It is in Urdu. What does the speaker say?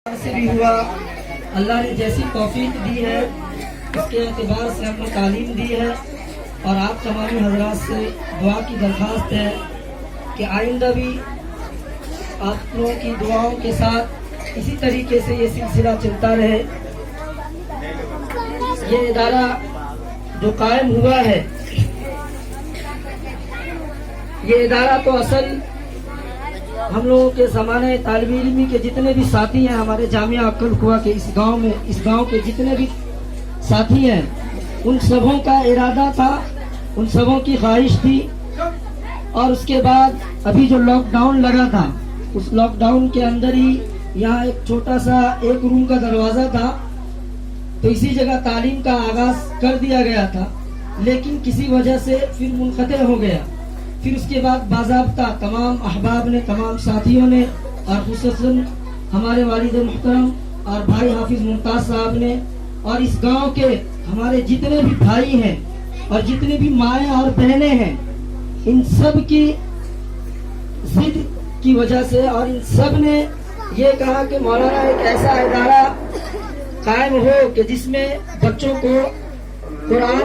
سے بھی ہوا، اللہ نے جیسی توفیق دی ہے اس کے اعتبار سے ہم نے تعلیم دی ہے، اور آپ تمام حضرات سے دعا کی درخواست ہے کہ آئندہ بھی آپ لوگوں کی دعاؤں کے ساتھ اسی طریقے سے یہ سلسلہ چلتا رہے۔ یہ ادارہ جو قائم ہوا ہے، یہ ادارہ تو اصل ہم لوگوں کے زمانے طالب علمی کے جتنے بھی ساتھی ہیں ہمارے جامعہ عقل کھوا کے اس گاؤں کے جتنے بھی ساتھی ہیں، ان سبوں کا ارادہ تھا، ان سبوں کی خواہش تھی، اور اس کے بعد ابھی جو لاک ڈاؤن لگا تھا، اس لاک ڈاؤن کے اندر ہی یہاں ایک چھوٹا سا ایک روم کا دروازہ تھا، تو اسی جگہ تعلیم کا آغاز کر دیا گیا تھا، لیکن کسی وجہ سے پھر منقطع ہو گیا۔ پھر اس کے بعد باضابطہ تمام احباب نے، تمام ساتھیوں نے، اور خصوصاً ہمارے والد محترم اور بھائی حافظ ممتاز صاحب نے، اور اس گاؤں کے ہمارے جتنے بھی بھائی ہیں اور جتنی بھی مائیں اور بہنیں ہیں، ان سب کی ضد کی وجہ سے، اور ان سب نے یہ کہا کہ مولانا ایک ایسا ادارہ قائم ہو کہ جس میں بچوں کو قرآن